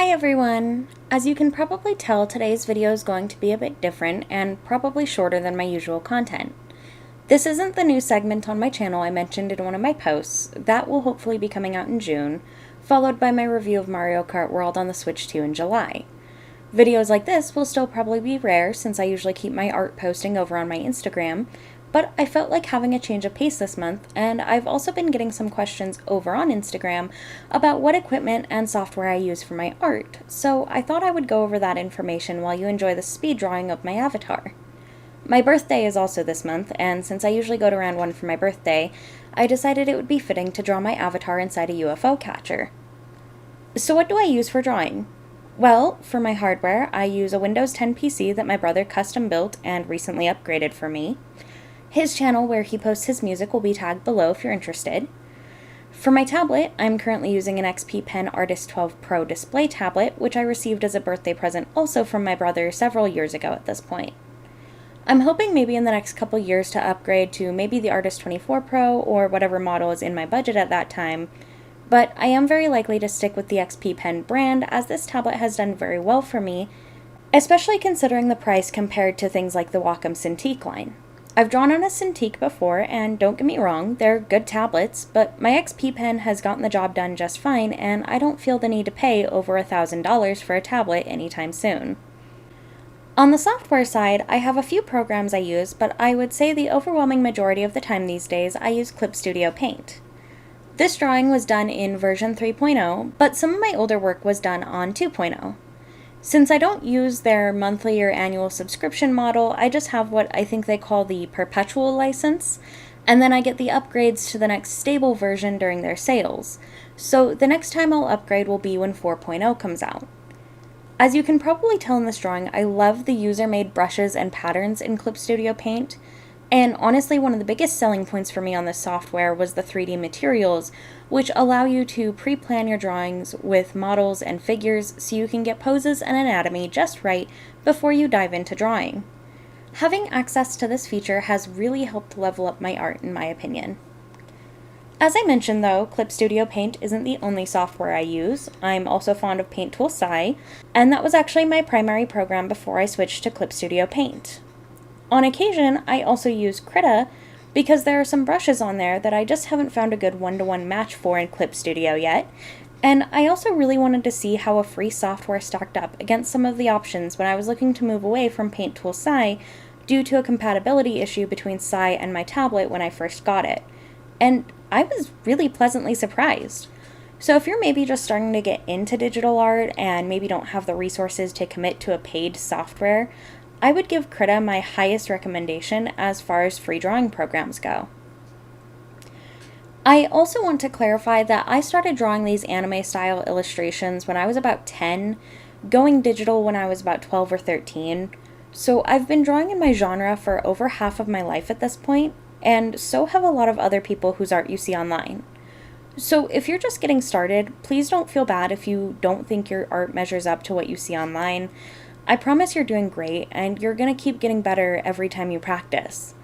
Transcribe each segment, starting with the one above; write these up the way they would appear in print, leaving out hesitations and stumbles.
Hi everyone! As you can probably tell, today's video is going to be a bit different and probably shorter than my usual content. This isn't the new segment on my channel I mentioned in one of my posts. That will hopefully be coming out in June, followed by my review of Mario Kart World on the Switch 2 in July. Videos like this will still probably be rare since I usually keep my art posting over on my Instagram, but I felt like having a change of pace this month, and I've also been getting some questions over on Instagram about what equipment and software I use for my art, so I thought I would go over that information while you enjoy the speed drawing of my avatar. My birthday is also this month, and since I usually go to round 1 for my birthday, I decided it would be fitting to draw my avatar inside a UFO catcher. So what do I use for drawing? Well, for my hardware, I use a Windows 10 PC that my brother custom built and recently upgraded for me. His channel where he posts his music will be tagged below if you're interested. For my tablet, I'm currently using an XP Pen Artist 12 Pro display tablet, which I received as a birthday present also from my brother several years ago at this point. I'm hoping maybe in the next couple years to upgrade to maybe the Artist 24 Pro or whatever model is in my budget at that time, but I am very likely to stick with the XP Pen brand as this tablet has done very well for me, especially considering the price compared to things like the Wacom Cintiq line. I've drawn on a Cintiq before, and don't get me wrong, they're good tablets, but my XP Pen has gotten the job done just fine, and I don't feel the need to pay over $1,000 for a tablet anytime soon. On the software side, I have a few programs I use, but I would say the overwhelming majority of the time these days I use Clip Studio Paint. This drawing was done in version 3.0, but some of my older work was done on 2.0. Since I don't use their monthly or annual subscription model, I just have what I think they call the perpetual license, and then I get the upgrades to the next stable version during their sales. So the next time I'll upgrade will be when 4.0 comes out. As you can probably tell in this drawing, I love the user-made brushes and patterns in Clip Studio Paint, and honestly one of the biggest selling points for me on this software was the 3D materials, which allow you to pre-plan your drawings with models and figures so you can get poses and anatomy just right before you dive into drawing. Having access to this feature has really helped level up my art in my opinion. As I mentioned though, Clip Studio Paint isn't the only software I use. I'm also fond of Paint Tool SAI, and that was actually my primary program before I switched to Clip Studio Paint. On occasion, I also use Krita because there are some brushes on there that I just haven't found a good one-to-one match for in Clip Studio yet, and I also really wanted to see how a free software stacked up against some of the options when I was looking to move away from Paint Tool SAI due to a compatibility issue between SAI and my tablet when I first got it, and I was really pleasantly surprised. So if you're maybe just starting to get into digital art and maybe don't have the resources to commit to a paid software, I would give Krita my highest recommendation as far as free drawing programs go. I also want to clarify that I started drawing these anime-style illustrations when I was about 10, going digital when I was about 12 or 13, so I've been drawing in my genre for over half of my life at this point, and so have a lot of other people whose art you see online. So if you're just getting started, please don't feel bad if you don't think your art measures up to what you see online. I promise you're doing great, and you're going to keep getting better every time you practice.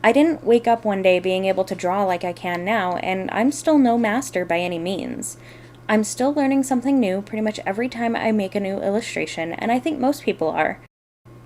I didn't wake up one day being able to draw like I can now, and I'm still no master by any means. I'm still learning something new pretty much every time I make a new illustration, and I think most people are.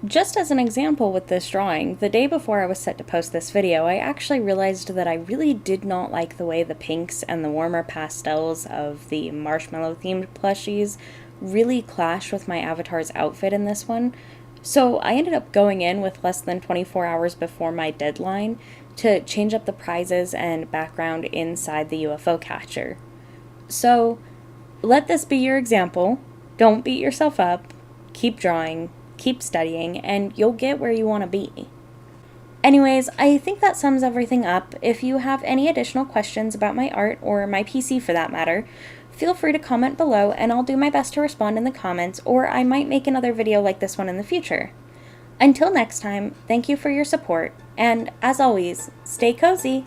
Just as an example with this drawing, the day before I was set to post this video, I actually realized that I really did not like the way the pinks and the warmer pastels of the marshmallow-themed plushies really clashed with my avatar's outfit in this one, so I ended up going in with less than 24 hours before my deadline to change up the prizes and background inside the UFO catcher. So let this be your example. Don't beat yourself up, keep drawing, keep studying, and you'll get where you want to be. Anyways, I think that sums everything up. If you have any additional questions about my art, or my PC for that matter, feel free to comment below and I'll do my best to respond in the comments, or I might make another video like this one in the future. Until next time, thank you for your support, and as always, stay cozy!